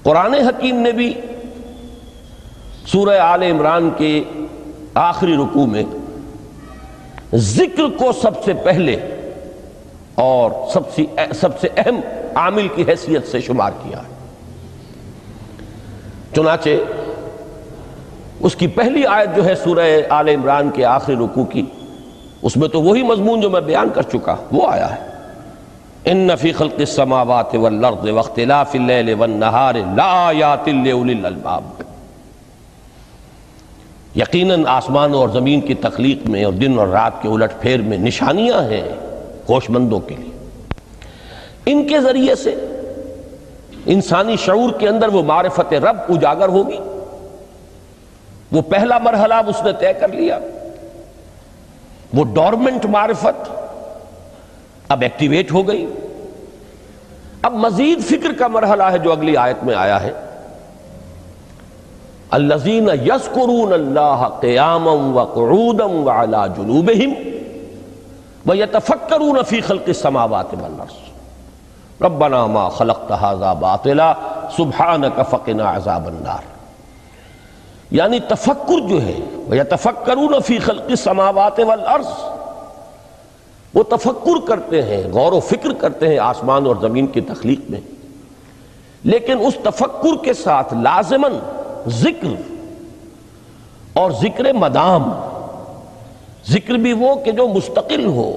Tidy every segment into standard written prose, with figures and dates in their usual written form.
قرآن حکیم نے بھی سورہ آل عمران کے آخری رکوع میں ذکر کو سب سے پہلے اور سب سے اہم عامل کی حیثیت سے شمار کیا ہے۔ چنانچہ اس کی پہلی آیت جو ہے سورہ آل عمران کے آخری رکوع کی، اس میں تو وہی مضمون جو میں بیان کر چکا وہ آیا ہے، ان فی خلق السماوات والارض واختلاف اللیل والنہار لآیات لأولی الالباب۔ یقیناً آسمان اور زمین کی تخلیق میں اور دن اور رات کے الٹ پھیر میں نشانیاں ہیں ہوش مندوں کے لیے۔ ان کے ذریعے سے انسانی شعور کے اندر وہ معرفت رب اجاگر ہوگی۔ وہ پہلا مرحلہ اس نے طے کر لیا، وہ ڈورمنٹ معرفت اب ایکٹیویٹ ہو گئی۔ اب مزید فکر کا مرحلہ ہے جو اگلی آیت میں آیا ہے، الذین یذکرون اللہ قیاما وقعودا وعلی جنوبہم ویتفکرون فی خلق السماوات والارض ربنا ما خلقت ھذا باطلا سبحانک فقنا عذاب النار۔ یعنی تفکر جو ہے ویتفکرون فی خلق السماوات والارض، وہ تفکر کرتے ہیں، غور و فکر کرتے ہیں آسمان اور زمین کی تخلیق میں، لیکن اس تفکر کے ساتھ لازماً ذکر اور ذکر مدام، ذکر بھی وہ کہ جو مستقل ہو،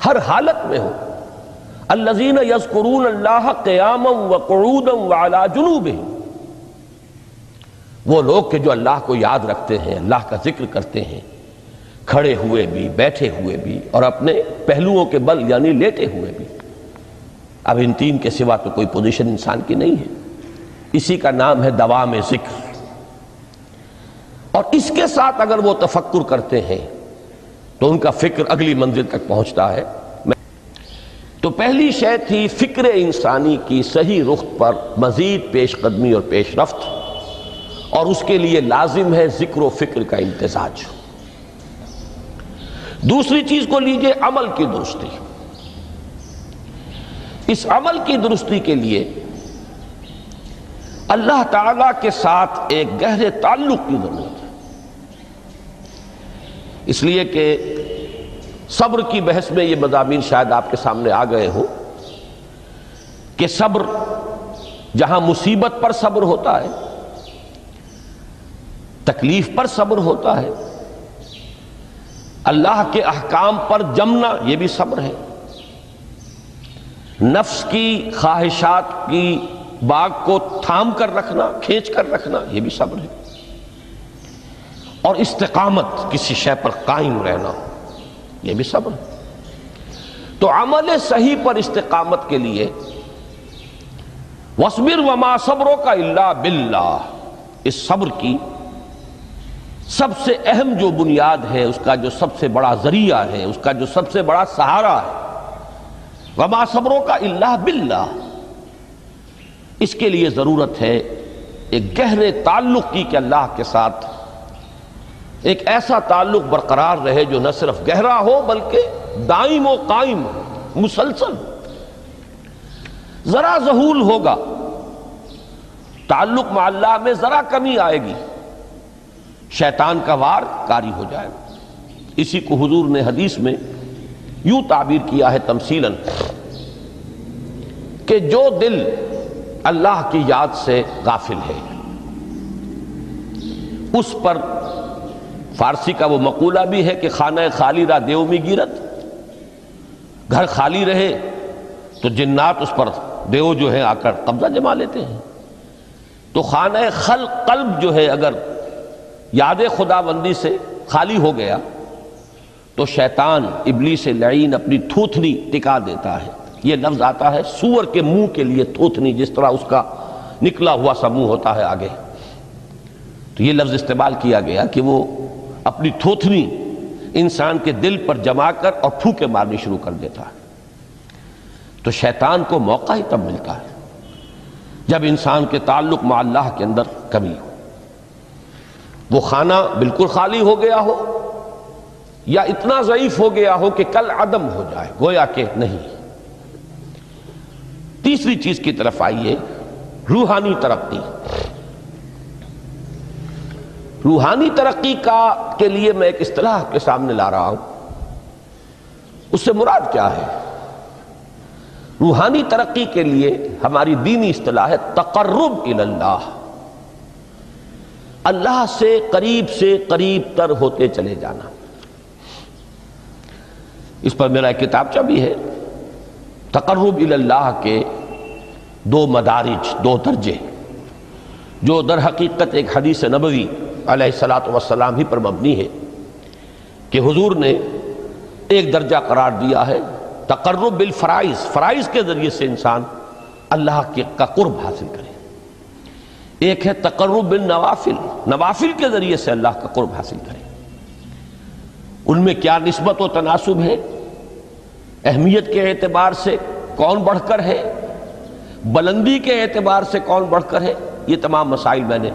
ہر حالت میں ہو۔ الذین یذکرون اللہ قیاما وقعودا وعلی جنوبہم، وہ لوگ کہ جو اللہ کو یاد رکھتے ہیں، اللہ کا ذکر کرتے ہیں، کھڑے ہوئے بھی، بیٹھے ہوئے بھی، اور اپنے پہلوؤں کے بل یعنی لیٹے ہوئے بھی۔ اب ان تین کے سوا تو کوئی پوزیشن انسان کی نہیں ہے، اسی کا نام ہے دوام ذکر۔ اور اس کے ساتھ اگر وہ تفکر کرتے ہیں تو ان کا فکر اگلی منزل تک پہنچتا ہے۔ تو پہلی شے تھی فکر انسانی کی صحیح رخ پر مزید پیش قدمی اور پیش رفت، اور اس کے لیے لازم ہے ذکر و فکر کا امتزاج۔ دوسری چیز کو لیجئے عمل کی درستی۔ اس عمل کی درستی کے لیے اللہ تعالیٰ کے ساتھ ایک گہرے تعلق کی ضرورت ہے، اس لیے کہ صبر کی بحث میں یہ مضامین شاید آپ کے سامنے آ گئے ہوں کہ صبر جہاں مصیبت پر صبر ہوتا ہے، تکلیف پر صبر ہوتا ہے، اللہ کے احکام پر جمنا یہ بھی صبر ہے، نفس کی خواہشات کی باغ کو تھام کر رکھنا، کھینچ کر رکھنا یہ بھی صبر ہے، اور استقامت کسی شے پر قائم رہنا یہ بھی صبر ہے۔ تو عمل صحیح پر استقامت کے لیے وَاصْبِرْ وَمَا صَبْرُكَ إِلَّا بِاللَّهِ، اس صبر کی سب سے اہم جو بنیاد ہے، اس کا جو سب سے بڑا ذریعہ ہے، اس کا جو سب سے بڑا سہارا ہے، وَمَا صَبْرُكَ إِلَّا بِاللَّهِ، اس کے لیے ضرورت ہے ایک گہرے تعلق کی کہ اللہ کے ساتھ ایک ایسا تعلق برقرار رہے جو نہ صرف گہرا ہو بلکہ دائم و قائم ہو، مسلسل ہو۔ ذرا ذہول ہوگا، تعلق مع اللہ میں ذرا کمی آئے گی، شیطان کا وار کاری ہو جائے گا۔ اسی کو حضور نے حدیث میں یوں تعبیر کیا ہے تمثیلاً کہ جو دل اللہ کی یاد سے غافل ہے اس پر، فارسی کا وہ مقولہ بھی ہے کہ خانہ خالی را دیو می گیرت، گھر خالی رہے تو جنات اس پر دیو جو ہے آ کر قبضہ جما لیتے ہیں۔ تو خانہ قلب جو ہے اگر یاد خداوندی سے خالی ہو گیا تو شیطان ابلیس لعین اپنی تھوتنی ٹکا دیتا ہے۔ یہ لفظ آتا ہے سور کے منہ کے لیے تھوتنی، جس طرح اس کا نکلا ہوا سا منہ ہوتا ہے آگے، تو یہ لفظ استعمال کیا گیا کہ وہ اپنی تھوتنی انسان کے دل پر جما کر اور پھونکے مارنی شروع کر دیتا ہے۔ تو شیطان کو موقع ہی تب ملتا ہے جب انسان کے تعلق مع اللہ کے اندر کمی ہو، وہ خانہ بالکل خالی ہو گیا ہو یا اتنا ضعیف ہو گیا ہو کہ کل عدم ہو جائے، گویا کہ نہیں۔ تیسری چیز کی طرف آئیے روحانی ترقی، روحانی ترقی کے لیے میں ایک اصطلاح کے سامنے لا رہا ہوں. اس سے مراد کیا ہے؟ روحانی ترقی کے لیے ہماری دینی اصطلاح ہے تقرب الی اللہ، اللہ سے قریب تر ہوتے چلے جانا. اس پر میرا ایک کتابچہ بھی ہے. تقرب الی اللہ کے دو مدارج، دو درجے، جو در حقیقت ایک حدیث نبوی علیہ الصلاۃ والسلام ہی پر مبنی ہے کہ حضور نے ایک درجہ قرار دیا ہے تقرب بالفرائض، فرائض کے ذریعے سے انسان اللہ کا قرب حاصل کرے. ایک ہے تقرب بالنوافل، نوافل کے ذریعے سے اللہ کا قرب حاصل کرے. ان میں کیا نسبت و تناسب ہے؟ اہمیت کے اعتبار سے کون بڑھ کر ہے؟ بلندی کے اعتبار سے کون بڑھ کر ہے؟ یہ تمام مسائل میں نے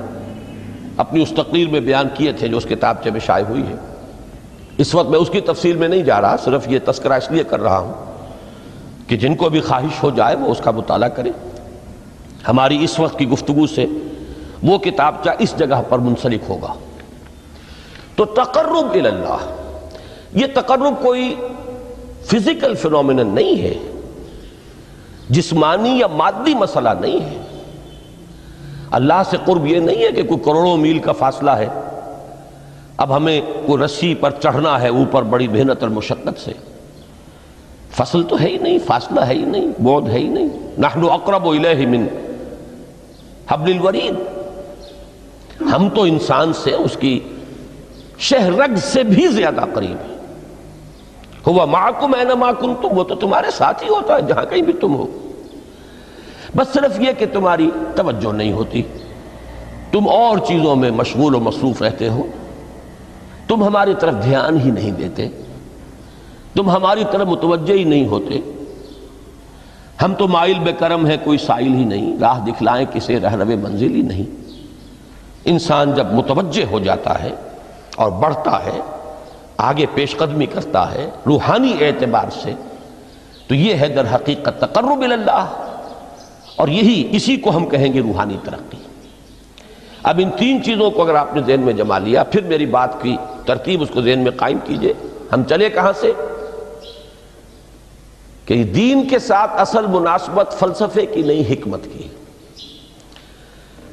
اپنی اس تقریر میں بیان کیے تھے جو اس کتابچے میں شائع ہوئی ہے. اس وقت میں اس کی تفصیل میں نہیں جا رہا، صرف یہ تذکرہ اس لیے کر رہا ہوں کہ جن کو بھی خواہش ہو جائے وہ اس کا مطالعہ کرے. ہماری اس وقت کی گفتگو سے وہ کتابچہ اس جگہ پر منسلک ہوگا. تو تقرب الی اللہ، یہ تقرب کوئی فزیکل فینومینن نہیں ہے، جسمانی یا مادی مسئلہ نہیں ہے. اللہ سے قرب یہ نہیں ہے کہ کوئی کروڑوں میل کا فاصلہ ہے، اب ہمیں کوئی رسی پر چڑھنا ہے اوپر بڑی محنت اور مشقت سے. فصل تو ہے ہی نہیں، فاصلہ ہے ہی نہیں، بعد ہے ہی نہیں. نحن اقرب الیہ من حبل الورید، ہم تو انسان سے اس کی شہرگ سے بھی زیادہ قریب ہیں. ہوا معکم اینما کنتم، وہ تو تمہارے ساتھ ہی ہوتا ہے جہاں کہیں بھی تم ہو. بس صرف یہ کہ تمہاری توجہ نہیں ہوتی، تم اور چیزوں میں مشغول و مصروف رہتے ہو، تم ہماری طرف دھیان ہی نہیں دیتے، تم ہماری طرف متوجہ ہی نہیں ہوتے. ہم تو مائل بے کرم ہے، کوئی سائل ہی نہیں، راہ دکھلائیں کسے رہنو منزل ہی نہیں. انسان جب متوجہ ہو جاتا ہے اور بڑھتا ہے، آگے پیش قدمی کرتا ہے روحانی اعتبار سے، تو یہ ہے در حقیقت تقرب الی اللہ، اور اسی کو ہم کہیں گے روحانی ترقی. اب ان تین چیزوں کو اگر آپ نے ذہن میں جما لیا، پھر میری بات کی ترتیب اس کو ذہن میں قائم کیجئے. ہم چلے کہاں سے؟ کہ دین کے ساتھ اصل مناسبت فلسفے کی نہیں، حکمت کی.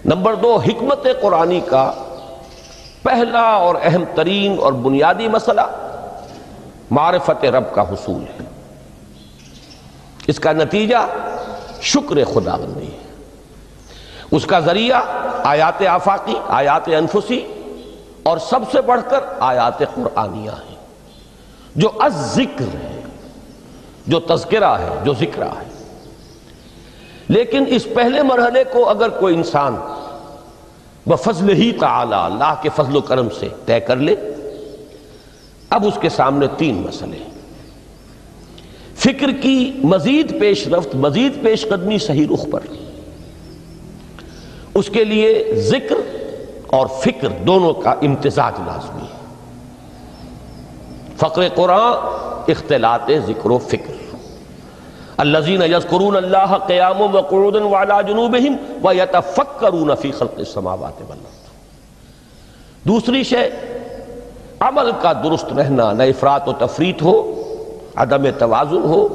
نمبر 2، حکمت قرآنی کا پہلا اور اہم ترین اور بنیادی مسئلہ معرفت رب کا حصول ہے. اس کا نتیجہ شکر خداوندی ہے. اس کا ذریعہ آیات آفاقی، آیات انفسی، اور سب سے بڑھ کر آیات قرآنیہ ہیں جو الذکر ہے، جو تذکرہ ہے، جو ذکرہ ہے. لیکن اس پہلے مرحلے کو اگر کوئی انسان بفضل ہی تعالی، اللہ کے فضل و کرم سے طے کر لے، اب اس کے سامنے تین مسئلے. فکر کی مزید پیش رفت، مزید پیش قدمی صحیح رخ پر، اس کے لیے ذکر اور فکر دونوں کا امتزاج لازمی ہے. فقر قرآن اختلاط ذکر و فکر. الذین یذکرون اللہ قیاما وقعودا وعلی جنوبہم ویتفکرون فی خلق السماوات والارض. دوسری شے عمل کا درست رہنا، نہ افراط و تفریط ہو، عدم توازن ہو،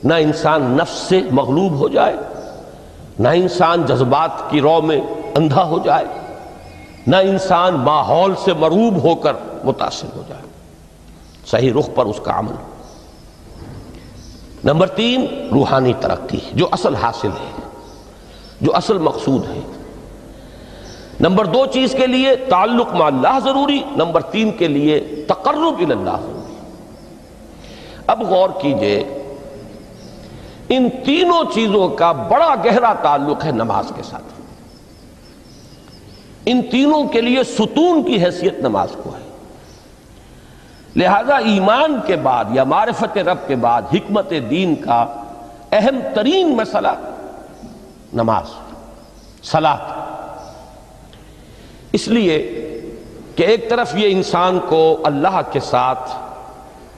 نہ انسان نفس سے مغلوب ہو جائے، نہ انسان جذبات کی رو میں اندھا ہو جائے، نہ انسان ماحول سے مرعوب ہو کر متاثر ہو جائے. صحیح رخ پر اس کا عمل. نمبر 3، روحانی ترقی، جو اصل حاصل ہے، جو اصل مقصود ہے. نمبر 2 چیز کے لیے تعلق مع اللہ ضروری، نمبر 3 کے لیے تقرب الی اللہ ضروری. اب غور کیجئے، ان تینوں چیزوں کا بڑا گہرا تعلق ہے نماز کے ساتھ. ان تینوں کے لیے ستون کی حیثیت نماز کو ہے. لہذا ایمان کے بعد یا معرفت رب کے بعد حکمت دین کا اہم ترین مسئلہ نماز، صلاۃ. اس لیے کہ ایک طرف یہ انسان کو اللہ کے ساتھ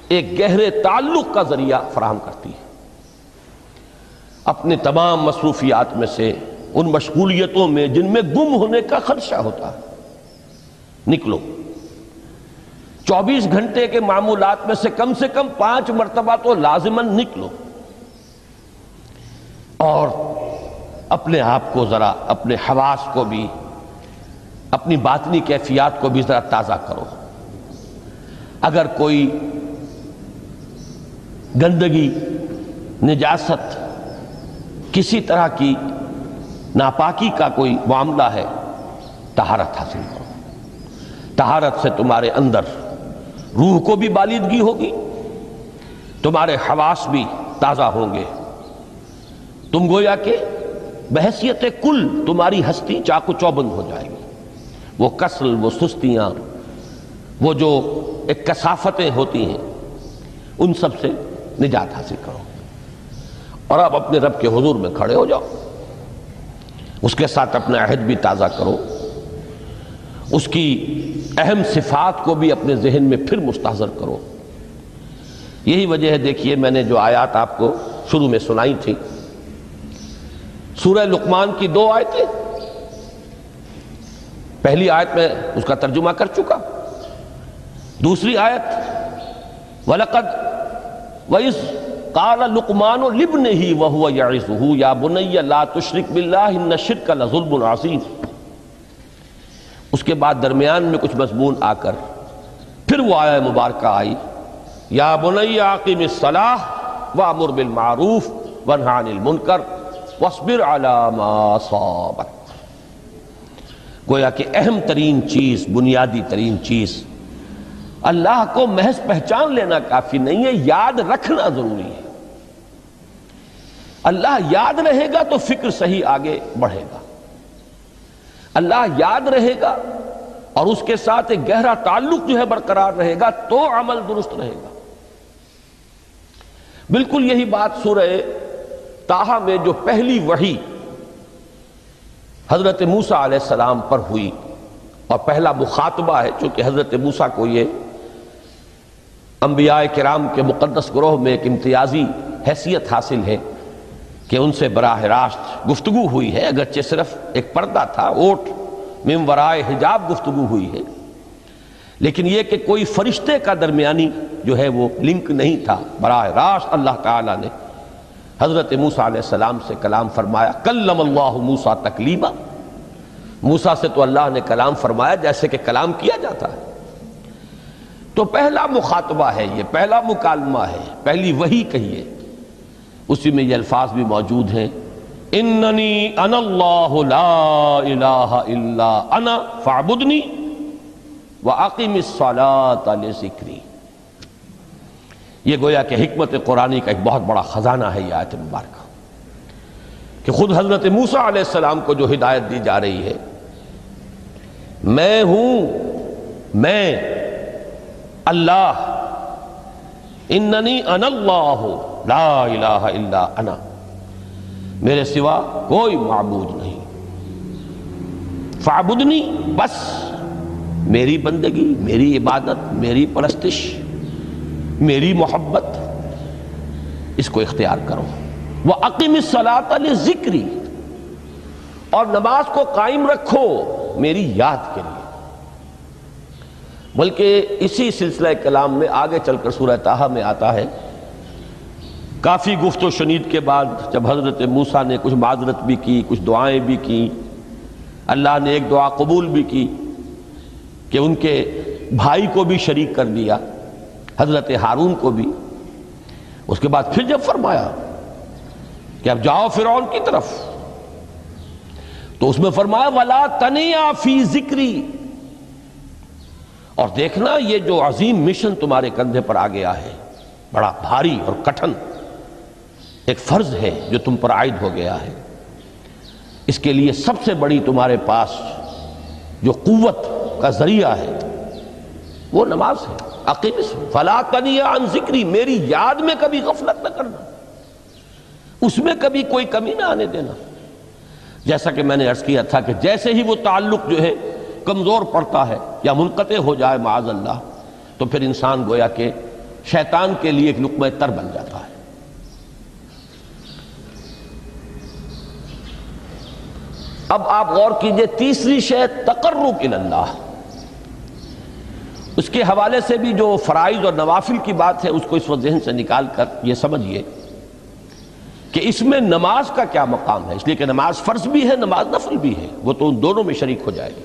ایک گہرے تعلق کا ذریعہ فراہم کرتی ہے. اپنے تمام مصروفیات میں سے ان مشغولیتوں میں جن میں گم ہونے کا خدشہ ہوتا ہے، نکلو۔ 24 گھنٹے کے معمولات میں سے کم 5 مرتبہ تو لازماً نکلو، اور اپنے آپ کو ذرا، اپنے حواس کو بھی، اپنی باطنی کیفیات کو بھی ذرا تازہ کرو۔ اگر کوئی گندگی، نجاست، کسی طرح کی ناپاکی کا کوئی معاملہ ہے، طہارت حاصل کرو۔ طہارت سے تمہارے اندر روح کو بھی بالیدگی ہوگی، تمہارے حواس بھی تازہ ہوں گے، تم گویا کہ بحیثیت کل تمہاری ہستی چاق و چوبند ہو جائے گی۔ وہ کسل، وہ سستیاں، وہ جو ایک کثافتیں ہوتی ہیں، ان سب سے نجات حاصل کرو، اور اب اپنے رب کے حضور میں کھڑے ہو جاؤ، اس کے ساتھ اپنا عہد بھی تازہ کرو، اس کی اہم صفات کو بھی اپنے ذہن میں پھر مستحضر کرو۔ یہی وجہ ہے، دیکھیے میں نے جو آیات آپ کو شروع میں سنائی تھی، سورہ لقمان کی 2 آیتیں، پہلی آیت میں اس کا ترجمہ کر چکا، دوسری آیت وَلَقَدْ وَإِذْ قَالَ لُقْمَانُ لِابْنِهِ وَهُوَ يَعِظُهُ يَا بُنَيَّ لَا تُشْرِكْ بِاللَّهِ إِنَّ الشِّرْكَ لَظُلْمٌ عَظِيمٌ۔ اس کے بعد درمیان میں کچھ مضمون آ کر پھر وہ آیہ مبارکہ آئی، یا بنی اقم الصلاۃ وامر بالمعروف وانہ عن المنکر واصبر علی ما اصابک۔ گویا کہ اہم ترین چیز، بنیادی ترین چیز، اللہ کو محض پہچان لینا کافی نہیں ہے، یاد رکھنا ضروری ہے۔ اللہ یاد رہے گا تو فکر صحیح آگے بڑھے گا، اللہ یاد رہے گا اور اس کے ساتھ ایک گہرا تعلق جو ہے برقرار رہے گا تو عمل درست رہے گا۔ بالکل یہی بات سورہ طٰہٰ میں جو پہلی وحی حضرت موسیٰ علیہ السلام پر ہوئی، اور پہلا مخاطبہ ہے، چونکہ حضرت موسیٰ کو یہ انبیاء کرام کے مقدس گروہ میں ایک امتیازی حیثیت حاصل ہے کہ ان سے براہ راست گفتگو ہوئی ہے، اگرچہ صرف ایک پردہ تھا، اوٹ من ورائے حجاب گفتگو ہوئی ہے، لیکن یہ کہ کوئی فرشتے کا درمیانی جو ہے وہ لنک نہیں تھا، براہ راست اللہ تعالیٰ نے حضرت موسیٰ علیہ السلام سے کلام فرمایا۔ کلم اللہ موسیٰ تکلیما، موسیٰ سے تو اللہ نے کلام فرمایا جیسے کہ کلام کیا جاتا ہے۔ تو پہلا مخاطبہ ہے، یہ پہلا مکالمہ ہے، پہلی وحی کہیے، اسی میں یہ الفاظ بھی موجود ہیں، اننی انا اللہ لا الہ الا انا فاعبدنی واقم الصلاۃ لذکری۔ یہ گویا کہ حکمت قرآنی کا ایک بہت بڑا خزانہ ہے یہ آیت مبارکہ، کہ خود حضرت موسیٰ علیہ السلام کو جو ہدایت دی جا رہی ہے، میں ہوں، میں اللہ، اننی انا اللہ لا الہ الا انا، میرے سوا کوئی معبود نہیں، فاعبدنی، بس میری بندگی، میری عبادت، میری پرستش، میری محبت، اس کو اختیار کرو۔ وَأَقِمِ الصَّلَاةَ لِذِكْرِي، اور نماز کو قائم رکھو میری یاد کے لیے۔ بلکہ اسی سلسلہ کلام میں آگے چل کر سورہ طٰہٰ میں آتا ہے، کافی گفت و شنید کے بعد جب حضرت موسیٰ نے کچھ معذرت بھی کی، کچھ دعائیں بھی کی، اللہ نے ایک دعا قبول بھی کی کہ ان کے بھائی کو بھی شریک کر دیا، حضرت ہارون کو بھی۔ اس کے بعد پھر جب فرمایا کہ اب جاؤ فرعون کی طرف، تو اس میں فرمایا وَلَا تَنِيَا فِي ذِكْرِي، اور دیکھنا یہ جو عظیم مشن تمہارے کندھے پر آ گیا ہے، بڑا بھاری اور کٹھن ایک فرض ہے جو تم پر عائد ہو گیا ہے، اس کے لیے سب سے بڑی تمہارے پاس جو قوت کا ذریعہ ہے وہ نماز ہے۔ اقیم فلا تنیا عن ذکری، میری یاد میں کبھی غفلت نہ کرنا، اس میں کبھی کوئی کمی نہ آنے دینا۔ جیسا کہ میں نے عرض کیا تھا کہ جیسے ہی وہ تعلق جو ہے کمزور پڑتا ہے یا منقطع ہو جائے معاذ اللہ، تو پھر انسان گویا کہ شیطان کے لیے ایک لقمہ تر بن جاتا ہے۔ اب آپ غور کیجئے، تیسری شے تقرب الی اللہ، اس کے حوالے سے بھی جو فرائض اور نوافل کی بات ہے اس کو اس وقت ذہن سے نکال کر یہ سمجھیے کہ اس میں نماز کا کیا مقام ہے، اس لیے کہ نماز فرض بھی ہے، نماز نفل بھی ہے، وہ تو ان دونوں میں شریک ہو جائے گی۔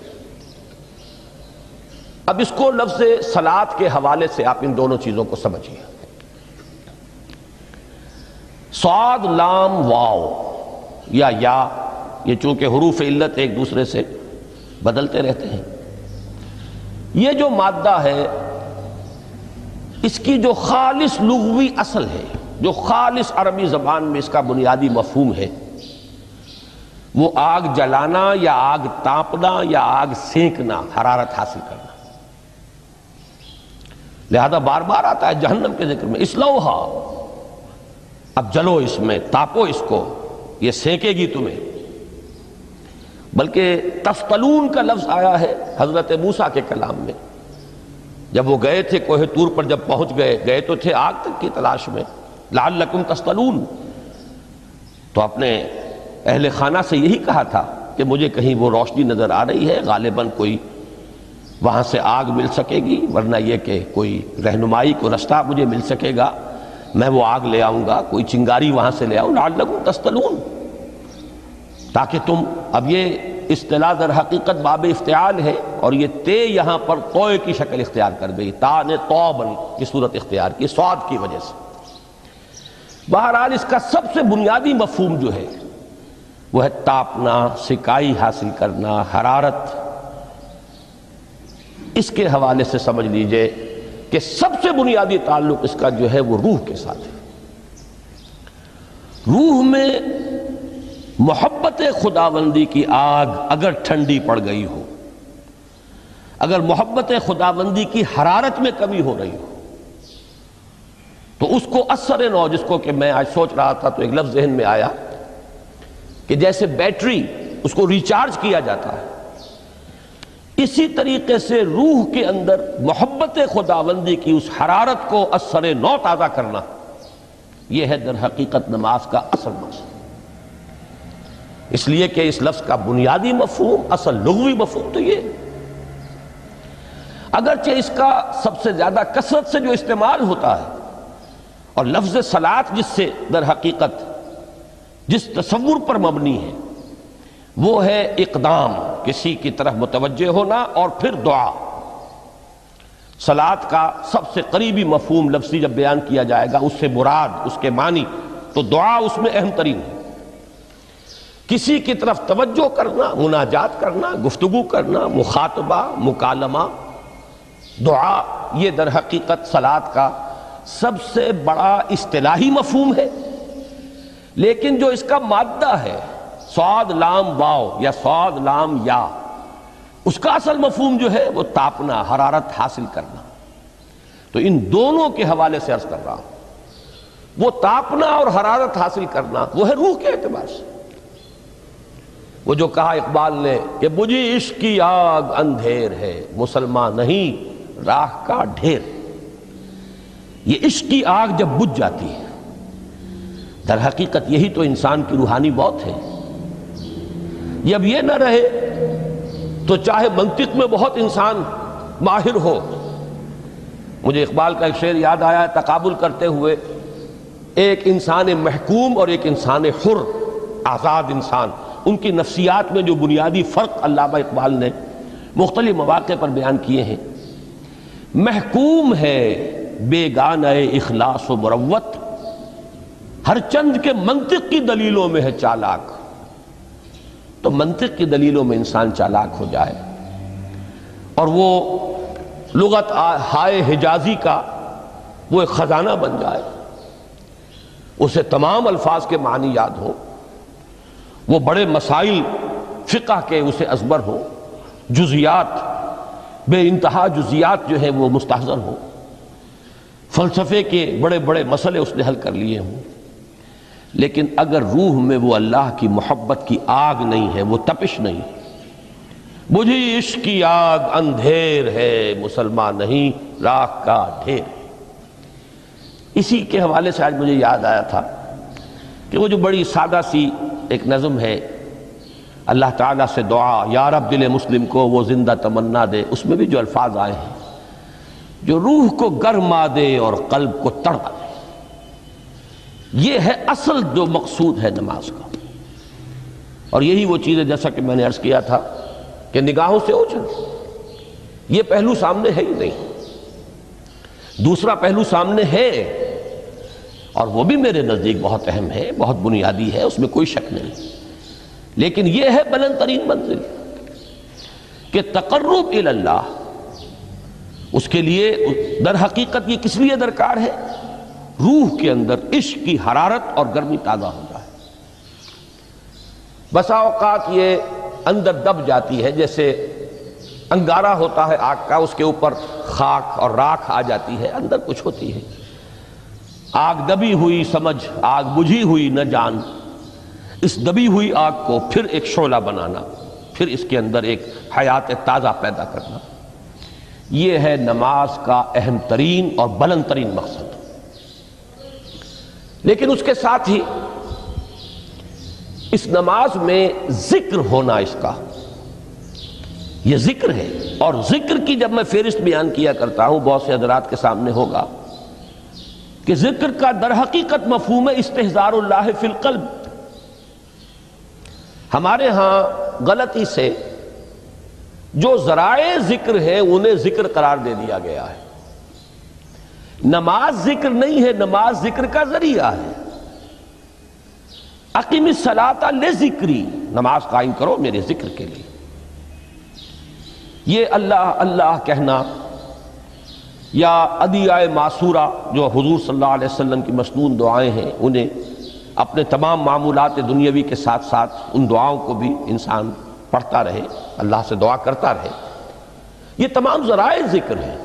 اب اس کو لفظ صلاۃ کے حوالے سے آپ ان دونوں چیزوں کو سمجھیے۔ صاد لام واو یا یہ چونکہ حروف علت ایک دوسرے سے بدلتے رہتے ہیں، یہ جو مادہ ہے اس کی جو خالص لغوی اصل ہے، جو خالص عربی زبان میں اس کا بنیادی مفہوم ہے، وہ آگ جلانا یا آگ تاپنا یا آگ سینکنا، حرارت حاصل کرنا۔ لہذا بار بار آتا ہے جہنم کے ذکر میں، اسلوہا، اب جلو اس میں، تاپو اس کو، یہ سینکے گی تمہیں۔ بلکہ تفتلون کا لفظ آیا ہے حضرت موسیٰ کے کلام میں، جب وہ گئے تھے کوہ طور پر، جب پہنچ گئے تو تھے آگ تک کی تلاش میں، لعلکم تستلون، تو اپنے اہل خانہ سے یہی کہا تھا کہ مجھے کہیں وہ روشنی نظر آ رہی ہے، غالباً کوئی وہاں سے آگ مل سکے گی، ورنہ یہ کہ کوئی رہنمائی کو رستہ مجھے مل سکے گا، میں وہ آگ لے آؤں گا، کوئی چنگاری وہاں سے لے آؤں، لعلکم تستلون، تاکہ تم، اب یہ اصطلاح در حقیقت باب افتعال ہے، اور یہ تے یہاں پر توئے کی شکل اختیار کر گئی، تا نے توبن کی صورت اختیار کی صاد کی وجہ سے۔ بہرحال اس کا سب سے بنیادی مفہوم جو ہے وہ ہے تاپنا، سکائی حاصل کرنا، حرارت۔ اس کے حوالے سے سمجھ لیجئے کہ سب سے بنیادی تعلق اس کا جو ہے وہ روح کے ساتھ ہے۔ روح میں محبت خداوندی کی آگ اگر ٹھنڈی پڑ گئی ہو، اگر محبت خداوندی کی حرارت میں کمی ہو رہی ہو، تو اس کو اثر نو، جس کو کہ میں آج سوچ رہا تھا تو ایک لفظ ذہن میں آیا کہ جیسے بیٹری اس کو ریچارج کیا جاتا ہے، اسی طریقے سے روح کے اندر محبت خداوندی کی اس حرارت کو اثر نو تازہ کرنا، یہ ہے در حقیقت نماز کا اصل مقصد۔ اس لیے کہ اس لفظ کا بنیادی مفہوم، اصل لغوی مفہوم تو یہ، اگرچہ اس کا سب سے زیادہ کثرت سے جو استعمال ہوتا ہے، اور لفظ صلاۃ جس سے در حقیقت جس تصور پر مبنی ہے وہ ہے اقدام، کسی کی طرف متوجہ ہونا اور پھر دعا۔ صلاۃ کا سب سے قریبی مفہوم لفظی جب بیان کیا جائے گا، اس سے مراد، اس کے معنی، تو دعا اس میں اہم ترین ہے۔ کسی کی طرف توجہ کرنا، مناجات کرنا، گفتگو کرنا، مخاطبہ، مکالمہ، دعا، یہ در حقیقت صلاۃ کا سب سے بڑا اصطلاحی مفہوم ہے۔ لیکن جو اس کا مادہ ہے، صاد لام واو یا صاد لام یا، اس کا اصل مفہوم جو ہے وہ تاپنا، حرارت حاصل کرنا۔ تو ان دونوں کے حوالے سے عرض کر رہا ہوں، وہ تاپنا اور حرارت حاصل کرنا وہ ہے روح کے اعتبار سے۔ وہ جو کہا اقبال نے کہ بجھی عشق کی آگ اندھیر ہے، مسلمان نہیں راہ کا ڈھیر۔ یہ عشق کی آگ جب بجھ جاتی ہے، در حقیقت یہی تو انسان کی روحانی موت ہے۔ جب یہ نہ رہے تو چاہے منطق میں بہت انسان ماہر ہو۔ مجھے اقبال کا ایک شعر یاد آیا ہے تقابل کرتے ہوئے، ایک انسان محکوم اور ایک انسان حر، آزاد انسان، ان کی نفسیات میں جو بنیادی فرق علامہ اقبال نے مختلف مواقع پر بیان کیے ہیں۔ محکوم ہے بیگانہ اخلاص و مروت، ہر چند کے منطق کی دلیلوں میں ہے چالاک۔ تو منطق کی دلیلوں میں انسان چالاک ہو جائے اور وہ لغت ہائے حجازی کا وہ ایک خزانہ بن جائے، اسے تمام الفاظ کے معنی یاد ہوں، وہ بڑے مسائل فقہ کے اسے ازبر ہوں، جزیات، بے انتہا جزیات جو ہیں وہ مستحضر ہوں، فلسفے کے بڑے بڑے مسئلے اس نے حل کر لیے ہوں، لیکن اگر روح میں وہ اللہ کی محبت کی آگ نہیں ہے، وہ تپش نہیں، بجھی عشق کی آگ اندھیر ہے، مسلمان نہیں راہ کا ڈھیر۔ اسی کے حوالے سے آج مجھے یاد آیا تھا کہ وہ جو بڑی سادہ سی ایک نظم ہے، اللہ تعالیٰ سے دعا، یا رب دل مسلم کو وہ زندہ تمنا دے، اس میں بھی جو الفاظ آئے ہیں جو روح کو گرما دے اور قلب کو تڑپا دے، یہ ہے اصل جو مقصود ہے نماز کا۔ اور یہی وہ چیز ہے جیسا کہ میں نے عرض کیا تھا کہ نگاہوں سے اوجھل، یہ پہلو سامنے ہے ہی نہیں۔ دوسرا پہلو سامنے ہے، اور وہ بھی میرے نزدیک بہت اہم ہے، بہت بنیادی ہے، اس میں کوئی شک نہیں، لیکن یہ ہے بلند ترین منزل کہ تقرب الی اللہ، اس کے لیے در حقیقت یہ کس لیے درکار ہے؟ روح کے اندر عشق کی حرارت اور گرمی تازہ ہو جائے۔ بسا اوقات یہ اندر دب جاتی ہے، جیسے انگارہ ہوتا ہے آگ کا، اس کے اوپر خاک اور راکھ آ جاتی ہے، اندر کچھ ہوتی ہے۔ آگ دبی ہوئی سمجھ، آگ بجھی ہوئی نہ جان، اس دبی ہوئی آگ کو پھر ایک شعلہ بنانا، پھر اس کے اندر ایک حیات تازہ پیدا کرنا، یہ ہے نماز کا اہم ترین اور بلند ترین مقصد۔ لیکن اس کے ساتھ ہی اس نماز میں ذکر ہونا، اس کا یہ ذکر ہے، اور ذکر کی جب میں فہرست بیان کیا کرتا ہوں بہت سے حضرات کے سامنے ہوگا کہ ذکر کا در حقیقت مفہوم ہے استحضار اللہ فی القلب۔ ہمارے ہاں غلطی سے جو ذرائع ذکر ہیں انہیں ذکر قرار دے دیا گیا ہے۔ نماز ذکر نہیں ہے، نماز ذکر کا ذریعہ ہے۔ اقیم الصلاۃ لذکری، نماز قائم کرو میرے ذکر کے لیے۔ یہ اللہ اللہ کہنا یا ادعیہ معصورہ جو حضور صلی اللہ علیہ وسلم کی مسنون دعائیں ہیں، انہیں اپنے تمام معمولات دنیاوی کے ساتھ ساتھ ان دعاؤں کو بھی انسان پڑھتا رہے، اللہ سے دعا کرتا رہے، یہ تمام ذرائع ذکر ہیں۔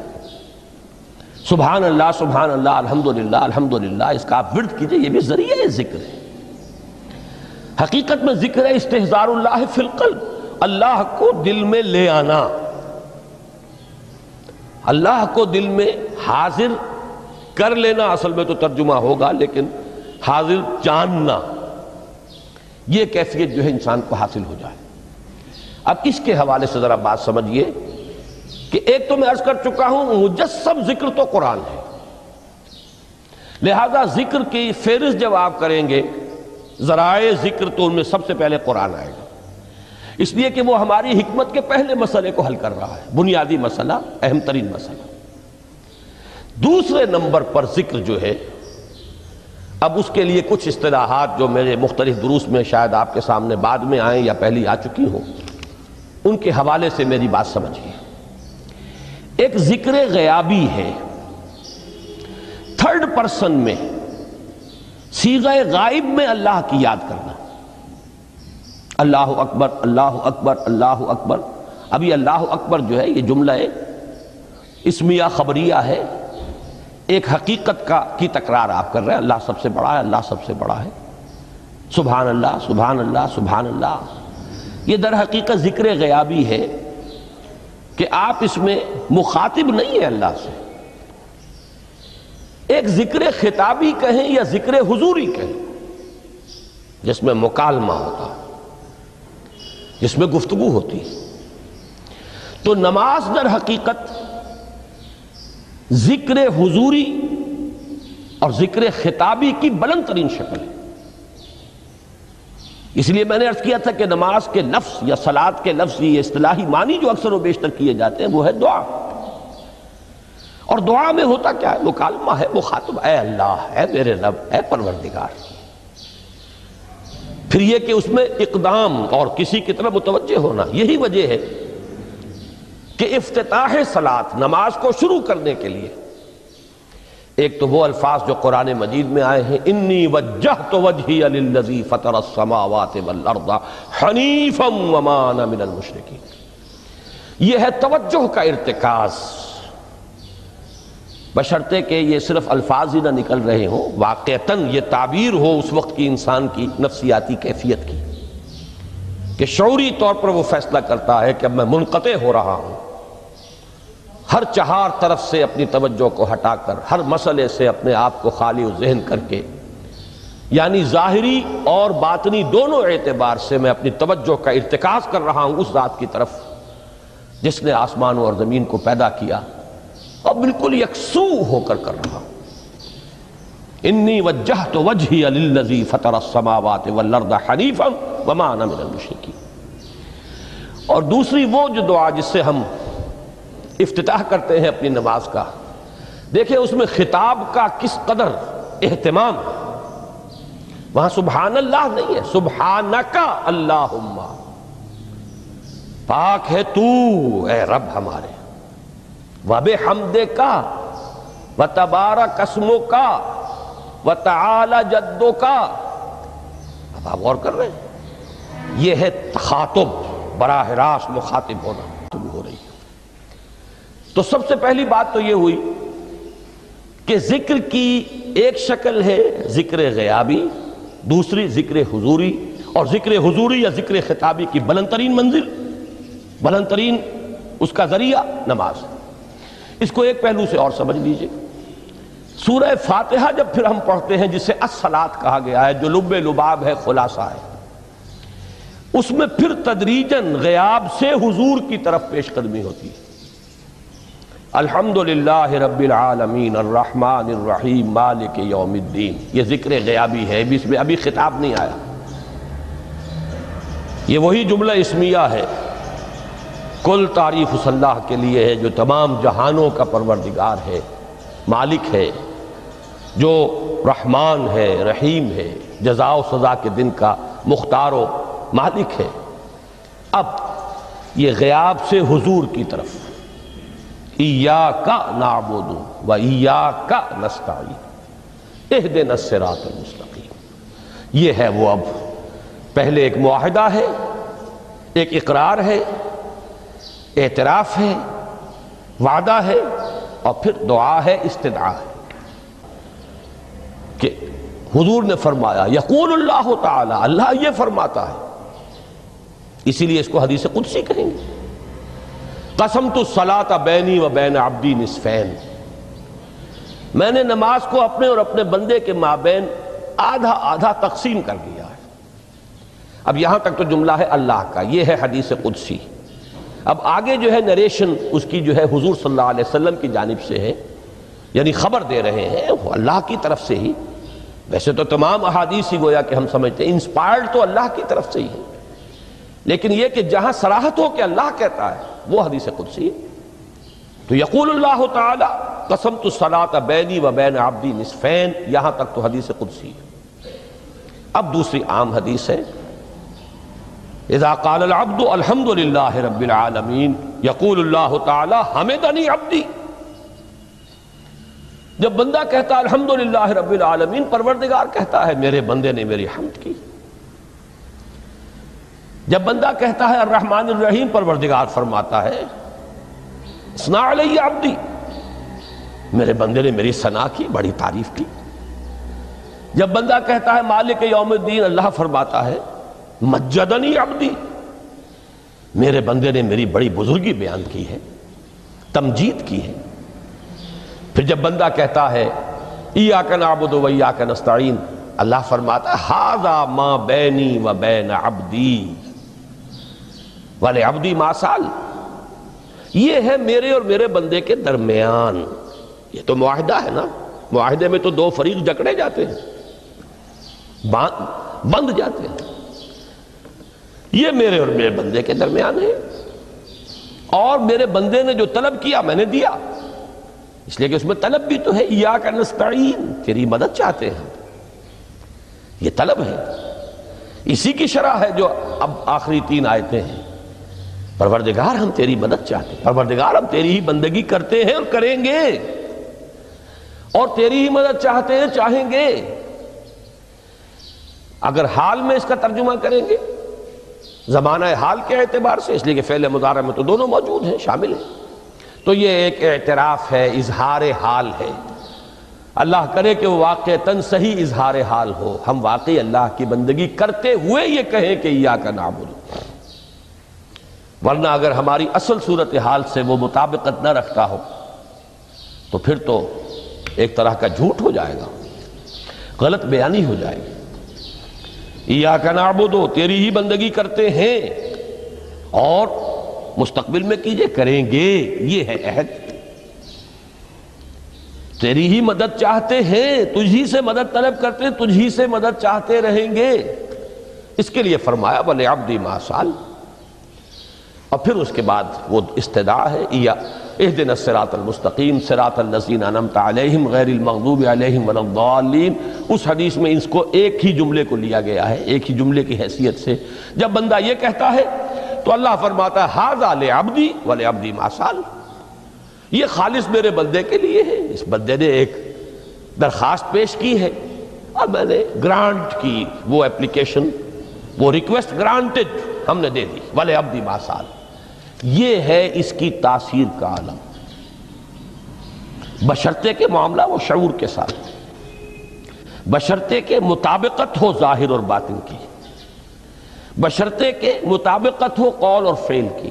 سبحان اللہ الحمدللہ الحمدللہ، اس کا آپ ورد کیجئے، یہ بھی ذریعہ ذکر ہے۔ حقیقت میں ذکر ہے استحضار اللہ فی القلب، اللہ کو دل میں لے آنا، اللہ کو دل میں حاضر کر لینا، اصل میں تو ترجمہ ہوگا، لیکن حاضر جاننا، یہ کیفیت جو ہے انسان کو حاصل ہو جائے۔ اب اس کے حوالے سے ذرا بات سمجھیے کہ ایک تو میں عرض کر چکا ہوں مجسم ذکر تو قرآن ہے، لہذا ذکر کی فہرست جب آپ کریں گے ذرائع ذکر تو ان میں سب سے پہلے قرآن آئے گا، اس لیے کہ وہ ہماری حکمت کے پہلے مسئلے کو حل کر رہا ہے، بنیادی مسئلہ، اہم ترین مسئلہ۔ دوسرے نمبر پر ذکر جو ہے، اب اس کے لیے کچھ اصطلاحات جو میرے مختلف دروس میں شاید آپ کے سامنے بعد میں آئیں یا پہلی آ چکی ہوں، ان کے حوالے سے میری بات سمجھیے۔ ایک ذکر غیابی ہے، تھرڈ پرسن میں، صیغہ غائب میں اللہ کی یاد کرنا، اللہ اکبر اللہ اکبر اللہ اکبر۔ ابھی اللہ اکبر جو ہے یہ جملہ اسمیہ خبریہ ہے، ایک حقیقت کی تکرار آپ کر رہے ہیں، اللہ سب سے بڑا ہے، اللہ سب سے بڑا ہے، سبحان اللہ سبحان اللہ سبحان اللہ۔ یہ در حقیقت ذکر غیابی ہے کہ آپ اس میں مخاطب نہیں ہے اللہ سے، ایک ذکر خطابی کہیں یا ذکر حضوری کہیں، جس میں مکالمہ ہوتا ہے، جس میں گفتگو ہوتی ہے۔ تو نماز در حقیقت ذکر حضوری اور ذکر خطابی کی بلند ترین شکل ہے۔ اس لیے میں نے عرض کیا تھا کہ نماز کے لفظ یا صلاۃ کے لفظ، یہ اصطلاحی معنی جو اکثر و بیشتر کیے جاتے ہیں وہ ہے دعا، اور دعا میں ہوتا کیا ہے؟ مکالمہ ہے، مخاطب، اے اللہ، اے میرے رب، اے پروردگار۔ پھر یہ کہ اس میں اقدام اور کسی کی طرف متوجہ ہونا، یہی وجہ ہے کہ افتتاح صلاۃ، نماز کو شروع کرنے کے لیے ایک تو وہ الفاظ جو قرآن مجید میں آئے ہیں، انی وجہت وجہی للذی فطر السماوات والارض حنیفا وما انا من المشرکین، یہ ہے توجہ کا ارتکاز، بشرطے کہ یہ صرف الفاظ ہی نہ نکل رہے ہوں، واقعتاً یہ تعبیر ہو اس وقت کی انسان کی نفسیاتی کیفیت کی، کہ شعوری طور پر وہ فیصلہ کرتا ہے کہ اب میں منقطع ہو رہا ہوں، ہر چہار طرف سے اپنی توجہ کو ہٹا کر، ہر مسئلے سے اپنے آپ کو خالی و ذہن کر کے یعنی ظاہری اور باطنی دونوں اعتبار سے میں اپنی توجہ کا ارتکاز کر رہا ہوں اس ذات کی طرف جس نے آسمانوں اور زمین کو پیدا کیا، اور بالکل یکسو ہو کر رہا ہوں۔ انی وجہت وجہی للذی فطر السماوات والارض حنیفا وما انا من المشرکین۔ اور دوسری وہ جو دعا جس سے ہم افتتاح کرتے ہیں اپنی نماز کا، دیکھیں اس میں خطاب کا کس قدر اہتمام، وہاں سبحان اللہ نہیں ہے، سبحانک اللہم، پاک ہے تو اے رب ہمارے، وبحمدک وتبارک اسمک وتعالی جدک۔ اب آپ غور کر رہے ہیں، یہ ہے تخاطب، براہ راست مخاطب ہونا ہو رہی ہے۔ تو سب سے پہلی بات تو یہ ہوئی کہ ذکر کی ایک شکل ہے ذکر غیابی، دوسری ذکر حضوری، اور ذکر حضوری یا ذکر خطابی کی بلند ترین منزل، بلند ترین اس کا ذریعہ نماز۔ اس کو ایک پہلو سے اور سمجھ لیجئے، سورہ فاتحہ جب پھر ہم پڑھتے ہیں جسے الصلاۃ کہا گیا ہے، جو لب لباب ہے، خلاصہ ہے، اس میں پھر تدریجاً غیاب سے حضور کی طرف پیش قدمی ہوتی ہے۔ الحمدللہ رب العالمین الرحمن الرحیم مالک یوم الدین، یہ ذکر غیابی ہے، اس میں ابھی خطاب نہیں آیا، یہ وہی جملہ اسمیہ ہے۔ کل تعریف اس اللہ کے لیے ہے جو تمام جہانوں کا پروردگار ہے، مالک ہے، جو رحمان ہے، رحیم ہے، جزا و سزا کے دن کا مختار و مالک ہے۔ اب یہ غیاب سے حضور کی طرف، ایاک نعبد و ایاک نستعین اہدنا الصراط المستقیم، یہ ہے وہ۔ اب پہلے ایک معاہدہ ہے، ایک اقرار ہے، اعتراف ہے، وعدہ ہے، اور پھر دعا ہے، استدعا ہے کہ حضور نے فرمایا، یقول اللہ تعالی، اللہ یہ فرماتا ہے، اسی لیے اس کو حدیث قدسی کہیں گے، قسمت الصلاۃ بینی و بین عبدی نصفین، میں نے نماز کو اپنے اور اپنے بندے کے مابین آدھا آدھا تقسیم کر دیا ہے۔ اب یہاں تک تو جملہ ہے اللہ کا، یہ ہے حدیث قدسی۔ اب آگے جو ہے نریشن اس کی جو ہے حضور صلی اللہ علیہ وسلم کی جانب سے ہے، یعنی خبر دے رہے ہیں وہ اللہ کی طرف سے ہی۔ ویسے تو تمام احادیث ہی گویا کہ ہم سمجھتے ہیں انسپائرڈ تو اللہ کی طرف سے ہی ہے، لیکن یہ کہ جہاں صراحت ہو کہ اللہ کہتا ہے وہ حدیث قدسی ہے۔ تو یقول اللہ تعالی قسمت الصلاۃ بینی و بین عبدی نصفین، یہاں تک تو حدیث قدسی ہے۔ اب دوسری عام حدیث ہے، اذا قال العبد الحمد للہ رب العالمین یقول اللہ تعالی حمدنی عبدی، جب بندہ کہتا ہے الحمدللہ رب العالمین، پروردگار کہتا ہے میرے بندے نے میری حمد کی۔ جب بندہ کہتا ہے الرحمن الرحیم، پروردگار فرماتا ہے اثنا علی عبدی، میرے بندے نے میری ثنا کی، بڑی تعریف کی۔ جب بندہ کہتا ہے مالک یوم الدین، اللہ فرماتا ہے مجدنی عبدی، میرے بندے نے میری بڑی بزرگی بیان کی ہے، تمجید کی ہے۔ پھر جب بندہ کہتا ہے ایاک نعبد و ایاک نستعین، اللہ فرماتا ہے ھذا ما بینی و بین عبدی ولعبدی ما سأل، یہ ہے میرے اور میرے بندے کے درمیان۔ یہ تو معاہدہ ہے نا، معاہدے میں تو دو فریق جکڑے جاتے ہیں، بند جاتے ہیں، یہ میرے اور میرے بندے کے درمیان ہے، اور میرے بندے نے جو طلب کیا میں نے دیا، اس لیے کہ اس میں طلب بھی تو ہے، ایاک نستعین، تیری مدد چاہتے ہیں، یہ طلب ہے۔ اسی کی شرح ہے جو اب آخری تین آیتیں ہیں، پروردگار ہم تیری مدد چاہتے ہیں، پروردگار ہم تیری ہی بندگی کرتے ہیں اور کریں گے، اور تیری ہی مدد چاہتے ہیں، چاہیں گے۔ اگر حال میں اس کا ترجمہ کریں گے، زمانہ حال کے اعتبار سے، اس لیے کہ فعل مضارع میں تو دونوں موجود ہیں، شامل ہیں، تو یہ ایک اعتراف ہے، اظہار حال ہے۔ اللہ کرے کہ وہ واقعتاً صحیح اظہار حال ہو، ہم واقعی اللہ کی بندگی کرتے ہوئے یہ کہیں کہ ایاک نعبد، ورنہ اگر ہماری اصل صورتحال سے وہ مطابقت نہ رکھتا ہو تو پھر تو ایک طرح کا جھوٹ ہو جائے گا، غلط بیانی ہو جائے گی۔ ایاک نعبد، تیری ہی بندگی کرتے ہیں، اور مستقبل میں کیجئے، کریں گے، یہ ہے عہد۔ تیری ہی مدد چاہتے ہیں، تجھی سے مدد طلب کرتے ہیں، تجھی سے مدد چاہتے رہیں گے۔ اس کے لیے فرمایا وَلِعَبْدِ مَا سَأَلَ، اور پھر اس کے بعد وہ استدعا ہے اهدنا الصراط المستقیم صراط الذین انعمت علیہم غیر المغضوب علیہم ولا الضالین۔ اس حدیث میں اس کو ایک ہی جملے کو لیا گیا ہے، ایک ہی جملے کی حیثیت سے۔ جب بندہ یہ کہتا ہے تو اللہ فرماتا ہے ھذا لعبدی ولعبدی ما سأل، یہ خالص میرے بندے کے لیے ہے۔ اس بندے نے ایک درخواست پیش کی ہے اور میں نے گرانٹ کی، وہ اپلیکیشن، وہ ریکویسٹ گرانٹڈ، ہم نے دے دی۔ ولعبدی ما سأل، یہ ہے اس کی تاثیر کا عالم، بشرطے کے معاملہ وہ شعور کے ساتھ، بشرطے کے مطابقت ہو ظاہر اور باطن کی، بشرطے کے مطابقت ہو قول اور فعل کی،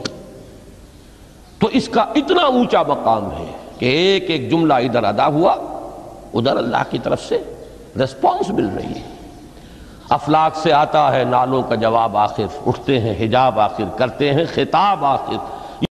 تو اس کا اتنا اونچا مقام ہے کہ ایک ایک جملہ ادھر ادا ہوا، ادھر اللہ کی طرف سے ریسپانس مل رہی ہے۔ افلاک سے آتا ہے نالوں کا جواب آخر، اٹھتے ہیں حجاب آخر، کرتے ہیں خطاب آخر،